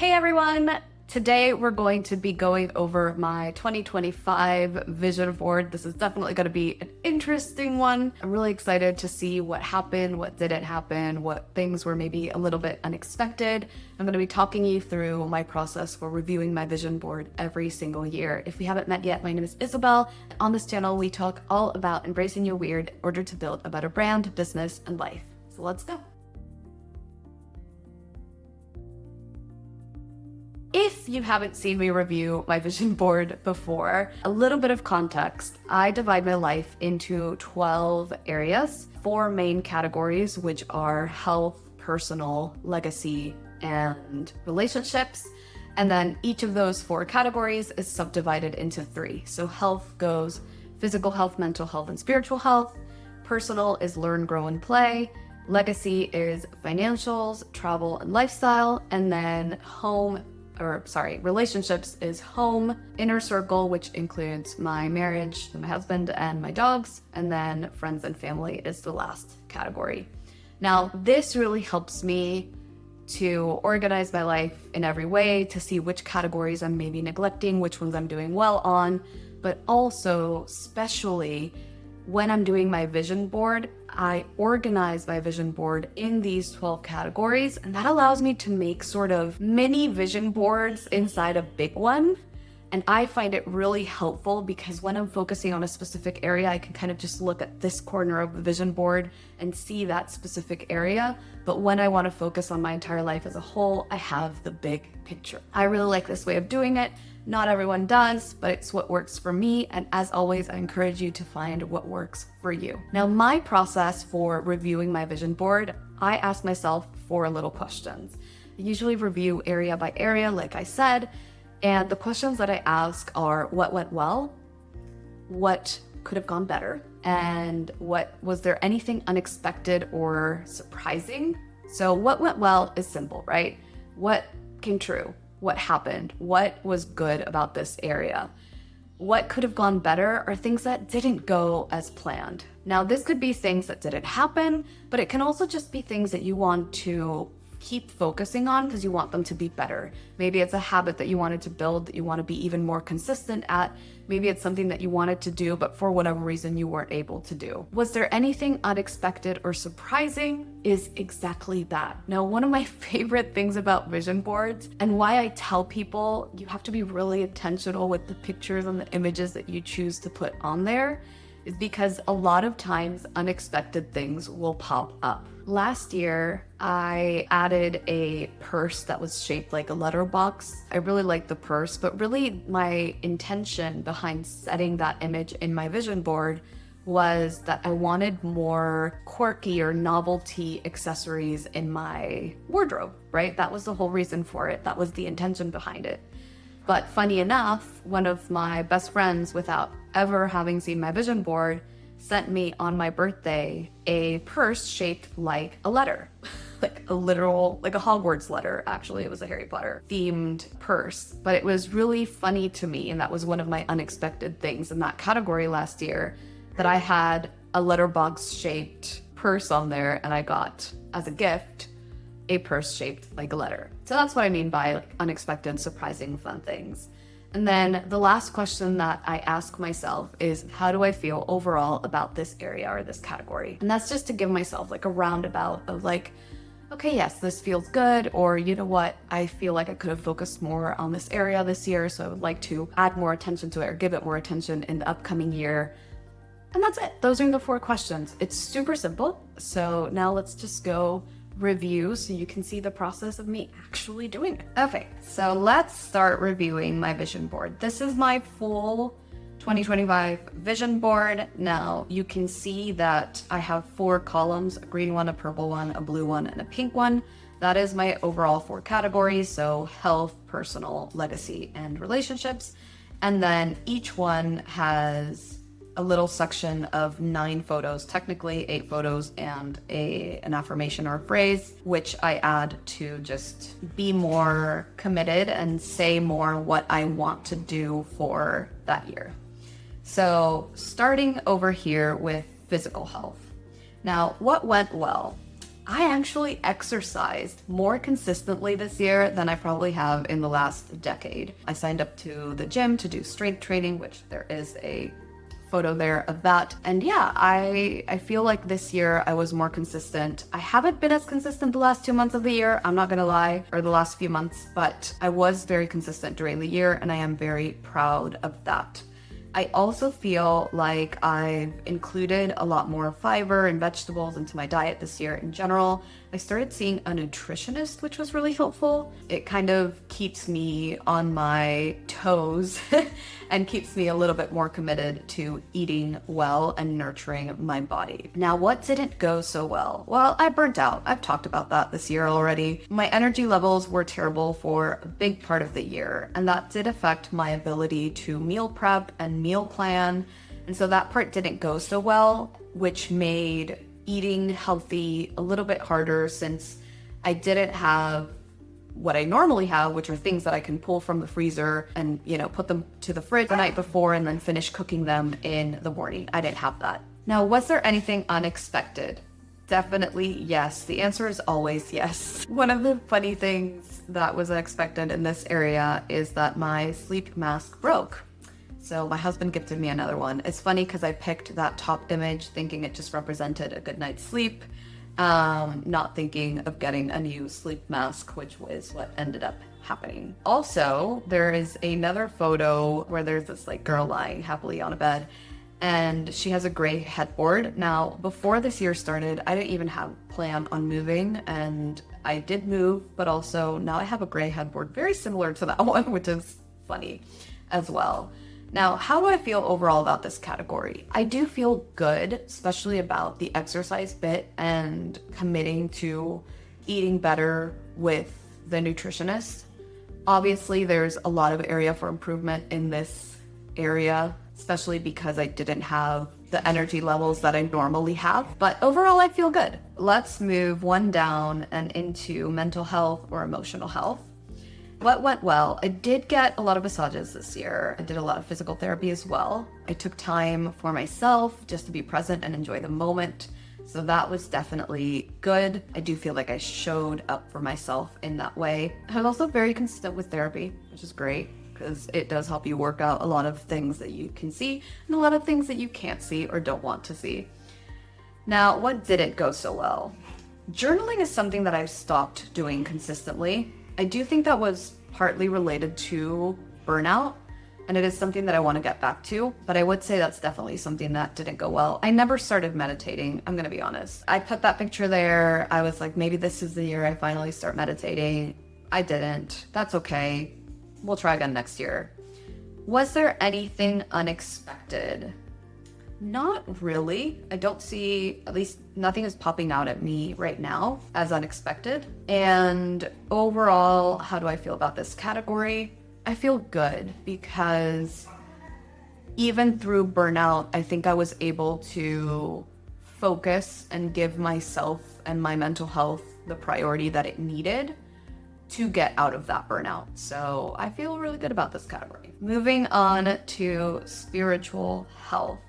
Hey everyone! Today we're going to be going over my 2025 vision board. This is definitely going to be an interesting one. I'm really excited to see what happened, what didn't happen, what things were maybe a little bit unexpected. I'm going to be talking you through my process for reviewing my vision board every single year. If we haven't met yet, my name is Isabel. On this channel, we talk all about embracing your weird in order to build a better brand, business, and life. So let's go. If you haven't seen me review my vision board before, a little bit of context. I divide my life into 12 areas, 4 main categories, which are health, personal, legacy, and relationships. And then each of those 4 categories is subdivided into 3. So health goes physical health, mental health, and spiritual health. Personal is learn, grow, and play. Legacy is financials, travel, and lifestyle. And then relationships is home, inner circle, which includes my marriage, my husband, and my dogs, and then friends and family is the last category. Now, this really helps me to organize my life in every way, to see which categories I'm maybe neglecting, which ones I'm doing well on, but also, especially when I'm doing my vision board, I organize my vision board in these 12 categories, and that allows me to make sort of mini vision boards inside a big one. And I find it really helpful because when I'm focusing on a specific area, I can kind of just look at this corner of the vision board and see that specific area. But when I want to focus on my entire life as a whole, I have the big picture. I really like this way of doing it. Not everyone does, but it's what works for me. And as always, I encourage you to find what works for you. Now, my process for reviewing my vision board, I ask myself 4 little questions. I usually review area by area, like I said. And the questions that I ask are what went well, what could have gone better, and was there anything unexpected or surprising? So what went well is simple, right? What came true? What happened? What was good about this area? What could have gone better are things that didn't go as planned. Now, this could be things that didn't happen, but it can also just be things that you want to keep focusing on because you want them to be better. Maybe it's a habit that you wanted to build that you want to be even more consistent at. Maybe it's something that you wanted to do, but for whatever reason you weren't able to do. Was there anything unexpected or surprising? Is exactly that. Now, one of my favorite things about vision boards and why I tell people you have to be really intentional with the pictures and the images that you choose to put on there is because a lot of times unexpected things will pop up. Last year, I added a purse that was shaped like a letterbox. I really liked the purse, but really my intention behind setting that image in my vision board was that I wanted more quirky or novelty accessories in my wardrobe, right? That was the whole reason for it. That was the intention behind it. But funny enough, one of my best friends, without ever having seen my vision board, sent me on my birthday a purse shaped like a letter. Like a Hogwarts letter. Actually, it was a Harry Potter themed purse. But it was really funny to me, and that was one of my unexpected things in that category last year, that I had a letterbox shaped purse on there, and I got, as a gift, a purse shaped like a letter. So that's what I mean by like unexpected, surprising, fun things. And then the last question that I ask myself is, how do I feel overall about this area or this category? And that's just to give myself like a roundabout of like, okay, yes, this feels good, or you know what, I feel like I could have focused more on this area this year, so I would like to add more attention to it or give it more attention in the upcoming year. And that's it. Those are the 4 questions. It's super simple. So now let's just go review so you can see the process of me actually doing it. Okay, so let's start reviewing my vision board. This is my full 2025 vision board. Now you can see that I have 4 columns, a green one, a purple one, a blue one, and a pink one. That is my overall 4 categories. So health, personal, legacy, and relationships. And then each one has a little section of 9 photos, technically 8 photos and an affirmation or a phrase, which I add to just be more committed and say more what I want to do for that year. So starting over here with physical health. Now, what went well? I actually exercised more consistently this year than I probably have in the last decade. I signed up to the gym to do strength training, which there is a photo there of that. And yeah, I feel like this year I was more consistent. I haven't been as consistent the last 2 months of the year, I'm not gonna lie, or the last few months, but I was very consistent during the year and I am very proud of that. I also feel like I've included a lot more fiber and vegetables into my diet this year in general. I started seeing a nutritionist, which was really helpful. It kind of keeps me on my toes and keeps me a little bit more committed to eating well and nurturing my body. Now, what didn't go so well? Well, I burnt out. I've talked about that this year already. My energy levels were terrible for a big part of the year, and that did affect my ability to meal prep and meal plan. And so that part didn't go so well, which made eating healthy a little bit harder since I didn't have what I normally have, which are things that I can pull from the freezer and, put them to the fridge the night before and then finish cooking them in the morning. I didn't have that. Now, was there anything unexpected? Definitely yes. The answer is always yes. One of the funny things that was unexpected in this area is that my sleep mask broke. So my husband gifted me another one. It's funny because I picked that top image thinking it just represented a good night's sleep, not thinking of getting a new sleep mask, which was what ended up happening. Also, there is another photo where there's this girl lying happily on a bed and she has a gray headboard. Now, before this year started, I didn't even have a plan on moving, and I did move, but also now I have a gray headboard very similar to that one, which is funny as well. Now, how do I feel overall about this category? I do feel good, especially about the exercise bit and committing to eating better with the nutritionist. Obviously, there's a lot of area for improvement in this area, especially because I didn't have the energy levels that I normally have. But overall, I feel good. Let's move one down and into mental health or emotional health. What went well? I did get a lot of massages this year. I did a lot of physical therapy as well. I took time for myself just to be present and enjoy the moment. So that was definitely good. I do feel like I showed up for myself in that way. I was also very consistent with therapy, which is great because it does help you work out a lot of things that you can see and a lot of things that you can't see or don't want to see. Now, what didn't go so well? Journaling is something that I've stopped doing consistently. I do think that was partly related to burnout, and it is something that I want to get back to, but I would say that's definitely something that didn't go well. I never started meditating, I'm going to be honest. I put that picture there. I was like, maybe this is the year I finally start meditating. I didn't. That's okay. We'll try again next year. Was there anything unexpected? Not really. I don't see, at least nothing is popping out at me right now as unexpected. And overall, how do I feel about this category? I feel good because even through burnout, I think I was able to focus and give myself and my mental health the priority that it needed to get out of that burnout. So I feel really good about this category. Moving on to spiritual health.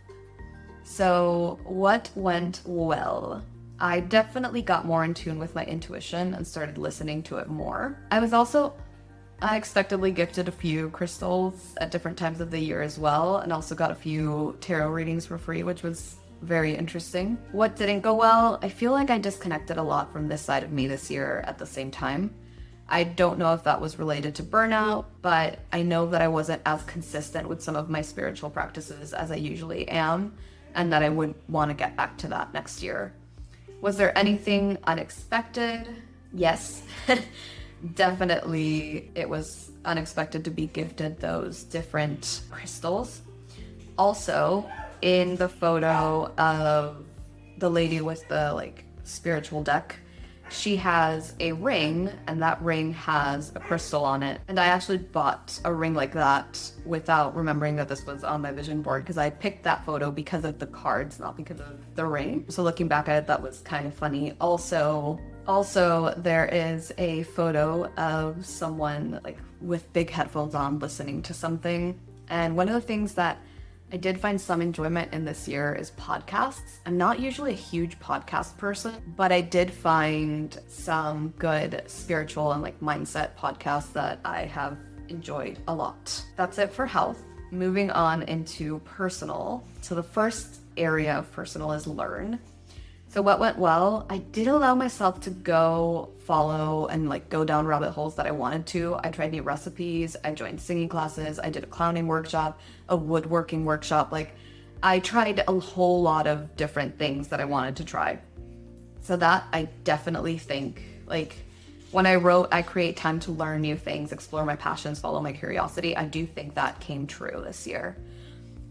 So what went well? I definitely got more in tune with my intuition and started listening to it more. I was also unexpectedly gifted a few crystals at different times of the year as well, and also got a few tarot readings for free, which was very interesting. What didn't go well? I feel like I disconnected a lot from this side of me this year at the same time. I don't know if that was related to burnout, but I know that I wasn't as consistent with some of my spiritual practices as I usually am, and that I would want to get back to that next year. Was there anything unexpected? Yes, definitely it was unexpected to be gifted those different crystals. Also, in the photo of the lady with the spiritual deck, she has a ring, and that ring has a crystal on it. And I actually bought a ring like that without remembering that this was on my vision board, because I picked that photo because of the cards, not because of the ring. So looking back at it, that was kind of funny. Also, there is a photo of someone with big headphones on listening to something. And one of the things that I did find some enjoyment in this year is podcasts. I'm not usually a huge podcast person, but I did find some good spiritual and like mindset podcasts that I have enjoyed a lot. That's it for health. Moving on into personal. So the first area of personal is learn. So what went well? I did allow myself to go follow and like go down rabbit holes that I wanted to. I tried new recipes. I joined singing classes. I did a clowning workshop, a woodworking workshop. Like I tried a whole lot of different things that I wanted to try. So that I definitely think like when I wrote, I create time to learn new things, explore my passions, follow my curiosity. I do think that came true this year.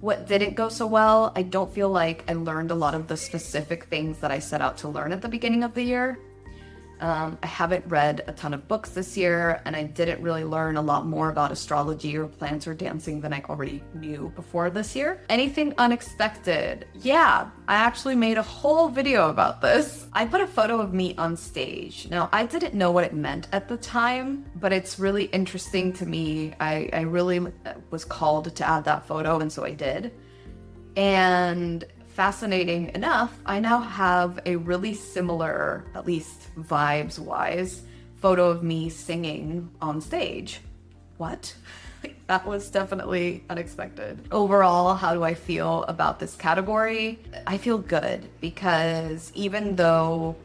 What didn't go so well, I don't feel like I learned a lot of the specific things that I set out to learn at the beginning of the year. I haven't read a ton of books this year, and I didn't really learn a lot more about astrology or plants or dancing than I already knew before this year. Anything unexpected? Yeah, I actually made a whole video about this. I put a photo of me on stage. Now, I didn't know what it meant at the time, but it's really interesting to me. I really was called to add that photo, and so I did. And fascinating enough, I now have a really similar, at least vibes-wise, photo of me singing on stage. What? That was definitely unexpected. Overall, how do I feel about this category? I feel good because even though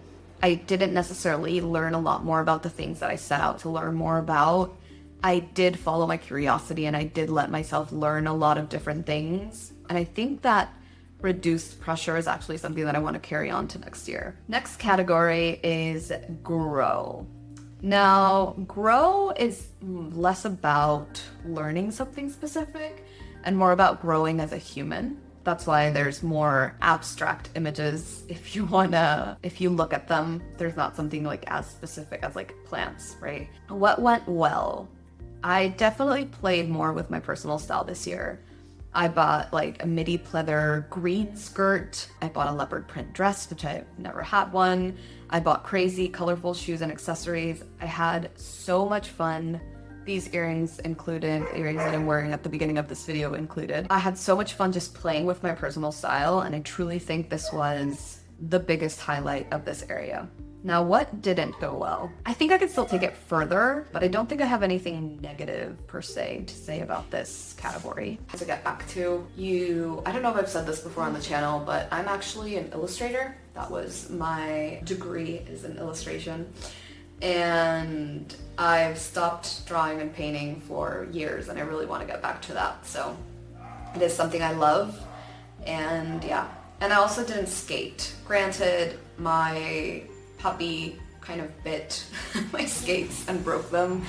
I didn't necessarily learn a lot more about the things that I set out to learn more about, I did follow my curiosity and I did let myself learn a lot of different things. And I think that reduced pressure is actually something that I want to carry on to next year. Next category is grow. Now, grow is less about learning something specific and more about growing as a human. That's why there's more abstract images. If you look at them, there's not something like as specific as like plants, right? What went well? I definitely played more with my personal style this year. I bought like a midi pleather green skirt. I bought a leopard print dress, which I never had one. I bought crazy colorful shoes and accessories. I had so much fun. These earrings included, earrings that I'm wearing at the beginning of this video included. I had so much fun just playing with my personal style, and I truly think this was the biggest highlight of this area. Now, what didn't go well? I think I could still take it further, but I don't think I have anything negative per se to say about this category. To get back to you, I don't know if I've said this before on the channel, but I'm actually an illustrator. That was my degree, is in illustration. And I've stopped drawing and painting for years, and I really want to get back to that. So it is something I love, and yeah. And I also didn't skate. Granted, my puppy kind of bit my skates and broke them,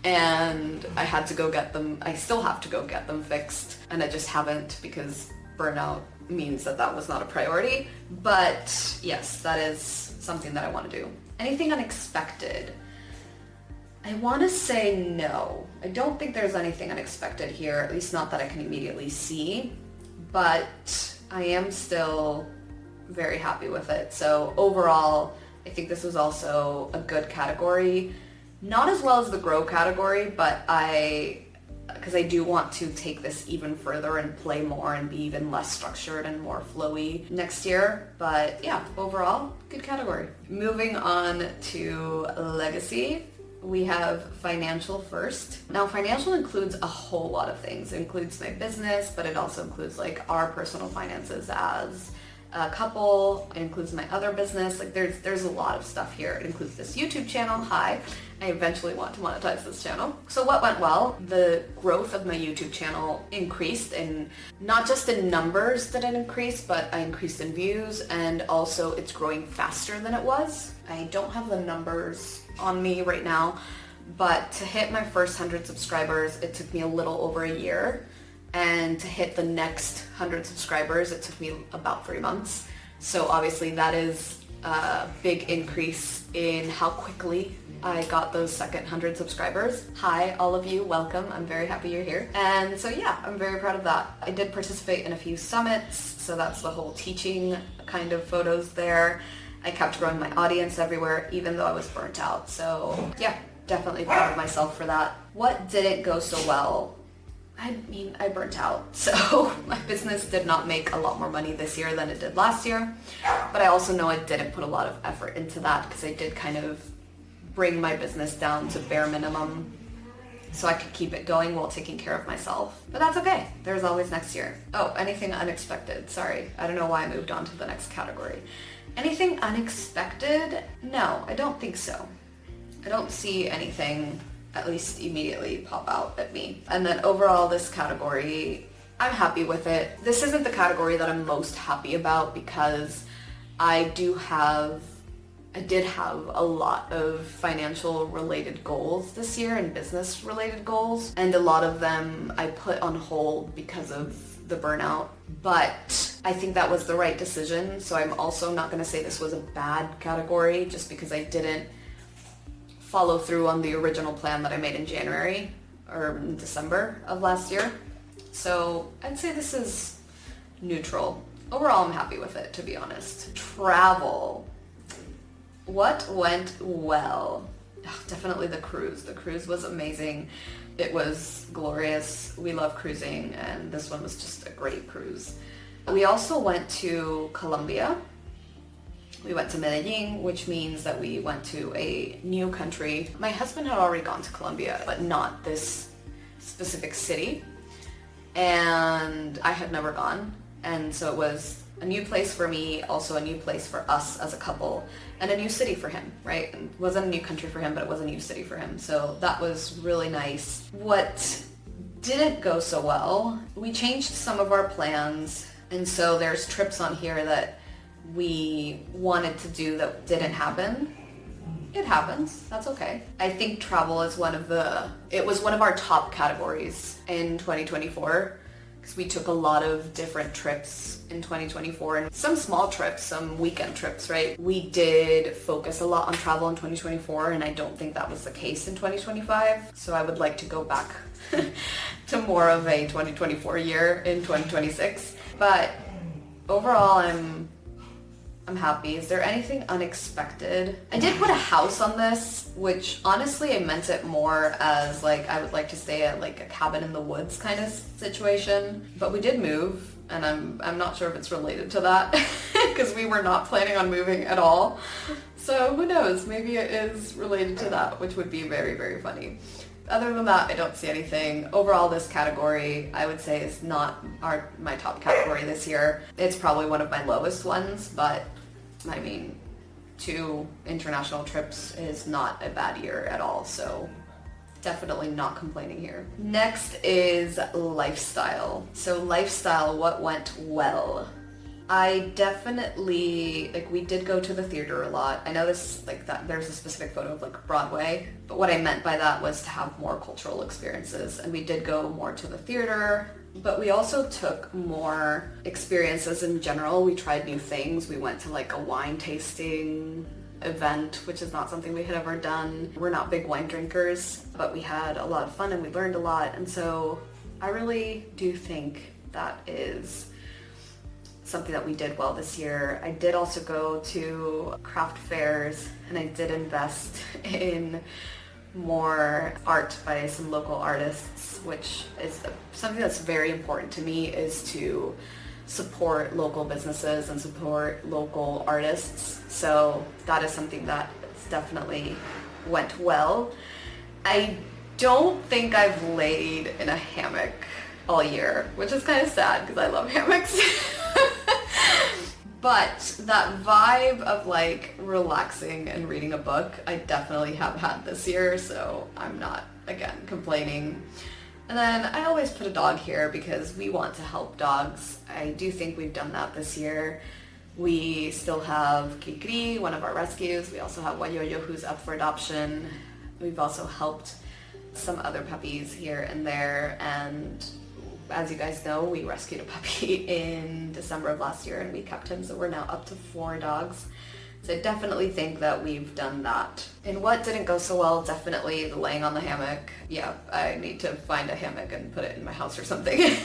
and I had to go get them. I still have to go get them fixed, and I just haven't because burnout means that was not a priority. But yes, that is something that I want to do. Anything unexpected? I want to say no. I don't think there's anything unexpected here, at least not that I can immediately see, but I am still very happy with it. So overall, I think this was also a good category. Not as well as the grow category, but because I do want to take this even further and play more and be even less structured and more flowy next year. But yeah, overall, good category. Moving on to legacy, we have financial first. Now, financial includes a whole lot of things. It includes my business, but it also includes like our personal finances as a couple. It includes my other business. Like there's a lot of stuff here. It includes this YouTube channel. Hi, I eventually want to monetize this channel. So what went well? The growth of my YouTube channel increased, and not just in numbers that it increased, but I increased in views, and also it's growing faster than it was. I don't have the numbers on me right now, but to hit my first 100 subscribers, it took me a little over a year. And to hit the next 100 subscribers, it took me about 3 months. So obviously that is a big increase in how quickly I got those second 100 subscribers. Hi, all of you, welcome. I'm very happy you're here. And so yeah, I'm very proud of that. I did participate in a few summits, so that's the whole teaching kind of photos there. I kept growing my audience everywhere, even though I was burnt out. So yeah, definitely proud of myself for that. What didn't go so well? I burnt out. So my business did not make a lot more money this year than it did last year. But I also know I didn't put a lot of effort into that because I did kind of bring my business down to bare minimum so I could keep it going while taking care of myself. But that's okay. There's always next year. Oh, anything unexpected. Sorry. I don't know why I moved on to the next category. Anything unexpected? No, I don't think so. I don't see anything, at least immediately, pop out at me. And then overall, this category, I'm happy with it. This isn't the category that I'm most happy about because I did have a lot of financial related goals this year and business related goals. And a lot of them I put on hold because of the burnout. But I think that was the right decision. So I'm also not going to say this was a bad category just because I didn't follow through on the original plan that I made in January or December of last year. So I'd say this is neutral. Overall, I'm happy with it, to be honest. Travel. What went well? Definitely the cruise. The cruise was amazing. It was glorious. We love cruising, and this one was just a great cruise. We also went to Colombia. We went to Medellin, which means that we went to a new country. My husband had already gone to Colombia, but not this specific city. And I had never gone. And so it was a new place for me, also a new place for us as a couple, and a new city for him, right? It wasn't a new country for him, but it was a new city for him. So that was really nice. What didn't go so well, we changed some of our plans. And so there's trips on here that we wanted to do that didn't happen. It happens. That's okay. I think travel is it was one of our top categories in 2024 because we took a lot of different trips in 2024 and some small trips, some weekend trips, right? We did focus a lot on travel in 2024 and I don't think that was the case in 2025. So I would like to go back to more of a 2024 year in 2026. But overall, I'm happy. Is there anything unexpected? I did put a house on this, which honestly I meant it more as like I would like to stay at like a cabin in the woods kind of situation. But we did move, and I'm not sure if it's related to that because we were not planning on moving at all. So who knows? Maybe it is related to that, which would be very, very funny. Other than that, I don't see anything. Overall, this category, I would say, is not my top category this year. It's probably one of my lowest ones, but I mean, 2 international trips is not a bad year at all, so definitely not complaining here. Next is lifestyle. So lifestyle, what went well? I definitely, we did go to the theater a lot. I know this, that there's a specific photo of Broadway, but what I meant by that was to have more cultural experiences. And we did go more to the theater, but we also took more experiences in general. We tried new things. We went to a wine tasting event, which is not something we had ever done. We're not big wine drinkers, but we had a lot of fun and we learned a lot. And so I really do think that is something that we did well this year. I did also go to craft fairs and I did invest in more art by some local artists, which is something that's very important to me, is to support local businesses and support local artists. So that is something that definitely went well. I don't think I've laid in a hammock all year, which is kind of sad because I love hammocks. But that vibe of relaxing and reading a book, I definitely have had this year, so I'm not, again, complaining. And then I always put a dog here because we want to help dogs. I do think we've done that this year. We still have Kikri, one of our rescues. We also have Wayoyo, who's up for adoption. We've also helped some other puppies here and there, and as you guys know, we rescued a puppy in December of last year and we kept him, so we're now up to 4 dogs. So I definitely think that we've done that. And what didn't go so well, definitely the laying on the hammock. Yeah, I need to find a hammock and put it in my house or something.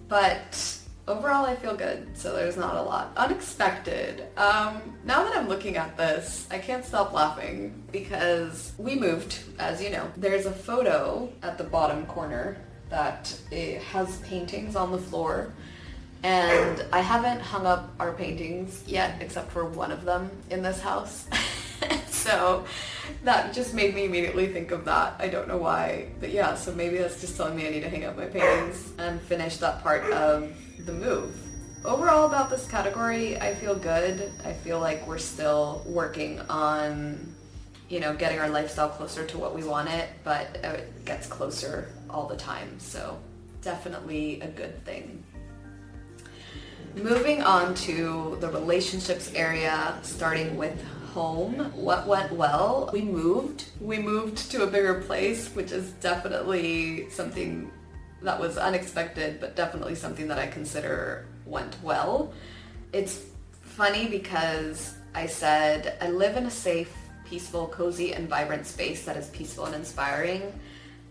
But overall, I feel good, so there's not a lot. Unexpected. Now that I'm looking at this, I can't stop laughing because we moved, as you know. There's a photo at the bottom corner that it has paintings on the floor, and I haven't hung up our paintings yet except for one of them in this house. So that just made me immediately think of that. I don't know why, but yeah, so maybe that's just telling me I need to hang up my paintings and finish that part of the move. Overall about this category, I feel good. I feel like we're still working on, getting our lifestyle closer to what we want it, but it gets closer all the time. So definitely a good thing. Moving on to the relationships area, starting with home. What went well? We moved to a bigger place, which is definitely something that was unexpected, but definitely something that I consider went well. It's funny because I said I live in a safe, peaceful, cozy, and vibrant space that is peaceful and inspiring.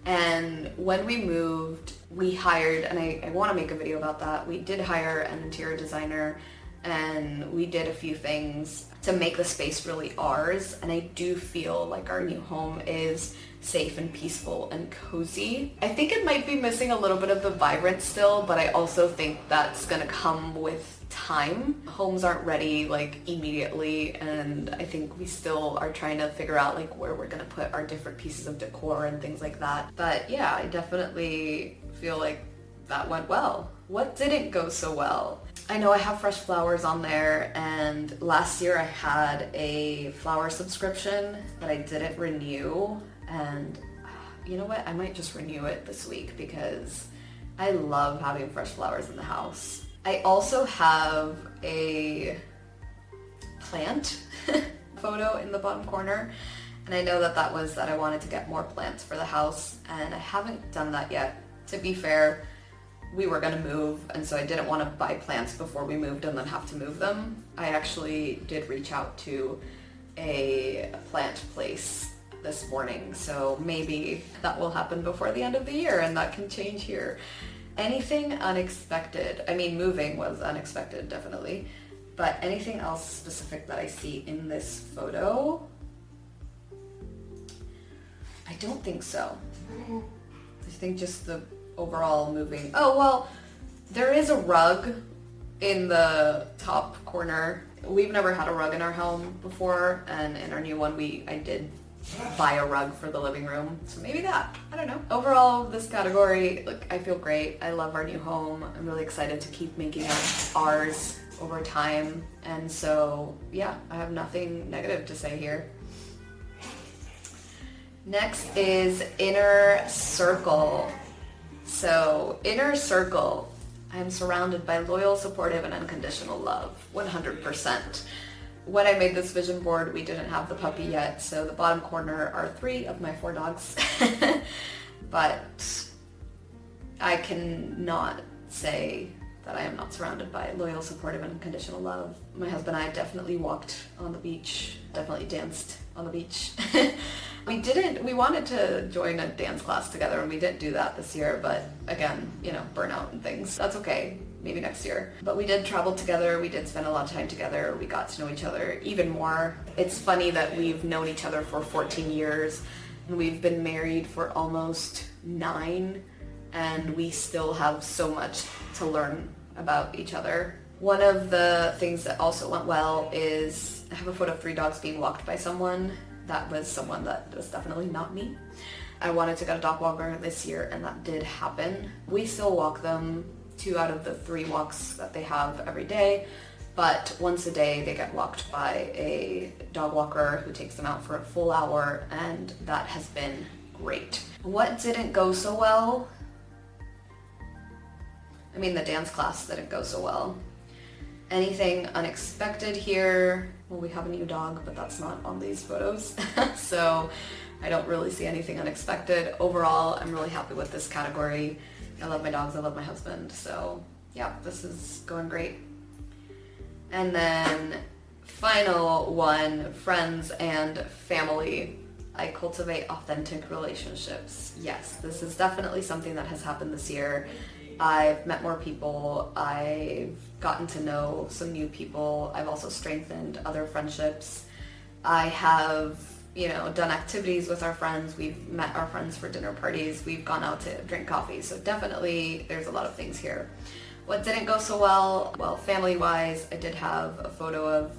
And when we moved, we hired, and I want to make a video about that, we did hire an interior designer, and we did a few things to make the space really ours. And I do feel like our new home is safe and peaceful and cozy. I think it might be missing a little bit of the vibrance still, but I also think that's gonna come with time. Homes aren't ready immediately, and I think we still are trying to figure out where we're gonna put our different pieces of decor and things like that. But yeah, I definitely feel like that went well. What didn't go so well? I know I have fresh flowers on there, and last year I had a flower subscription that I didn't renew, and you know what? I might just renew it this week because I love having fresh flowers in the house. I also have a plant photo in the bottom corner, and I know that was that I wanted to get more plants for the house, and I haven't done that yet. To be fair, we were gonna move, and so I didn't want to buy plants before we moved and then have to move them. I actually did reach out to a plant place this morning, so maybe that will happen before the end of the year, and that can change here. Anything unexpected? I mean, moving was unexpected, definitely, but anything else specific that I see in this photo? I don't think so. I think just the overall moving. Oh, well, there is a rug in the top corner. We've never had a rug in our home before, and in our new one I did buy a rug for the living room, so maybe that. I don't know. Overall, this category, I feel great. I love our new home. I'm really excited to keep making it ours over time, and so yeah, I have nothing negative to say here. Next is inner circle. So inner circle, I am surrounded by loyal, supportive, and unconditional love, 100%. When I made this vision board, we didn't have the puppy yet, so the bottom corner are 3 of my 4 dogs. But I cannot say that I am not surrounded by loyal, supportive, and unconditional love. My husband and I definitely walked on the beach, definitely danced on the beach. We wanted to join a dance class together, and we didn't do that this year, but again, burnout and things. That's okay, maybe next year. But we did travel together, we did spend a lot of time together, we got to know each other even more. It's funny that we've known each other for 14 years, and we've been married for almost 9, and we still have so much to learn about each other. One of the things that also went well is I have a photo of 3 dogs being walked by someone. That was someone that was definitely not me. I wanted to get a dog walker this year, and that did happen. We still walk them 2 out of the 3 walks that they have every day, but once a day they get walked by a dog walker who takes them out for a full hour, and that has been great. What didn't go so well? I mean, the dance class didn't go so well. Anything unexpected here? Well, we have a new dog, but that's not on these photos. So I don't really see anything unexpected. Overall, I'm really happy with this category. I love my dogs, I love my husband. So yeah, this is going great. And then final one, friends and family. I cultivate authentic relationships. Yes, this is definitely something that has happened this year. I've met more people, I've gotten to know some new people, I've also strengthened other friendships. I have you know, done activities with our friends, we've met our friends for dinner parties, we've gone out to drink coffee, so definitely there's a lot of things here. What didn't go so well, family-wise, I did have a photo of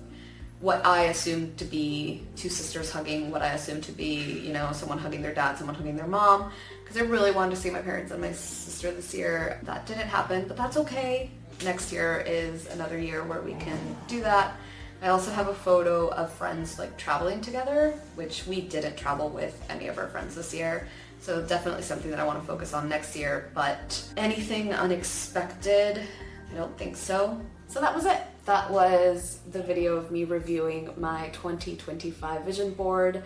what I assumed to be two sisters hugging, what I assumed to be, you know, someone hugging their dad, someone hugging their mom, because I really wanted to see my parents and my sister this year. That didn't happen, but that's okay. Next year is another year where we can do that. I also have a photo of friends like traveling together, which we didn't travel with any of our friends this year. So definitely something that I want to focus on next year, but anything unexpected, I don't think so. So that was it. That was the video of me reviewing my 2025 vision board.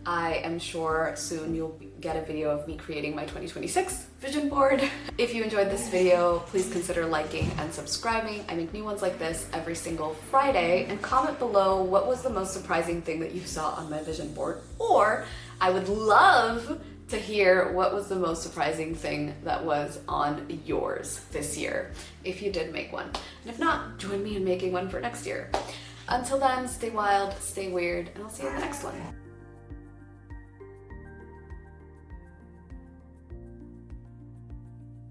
I am sure soon you'll get a video of me creating my 2026 vision board. If you enjoyed this video, please consider liking and subscribing. I make new ones like this every single Friday, and comment below what was the most surprising thing that you saw on my vision board, or I would love to hear what was the most surprising thing that was on yours this year, if you did make one. And if not, join me in making one for next year. Until then, stay wild, stay weird, and I'll see you in the next one.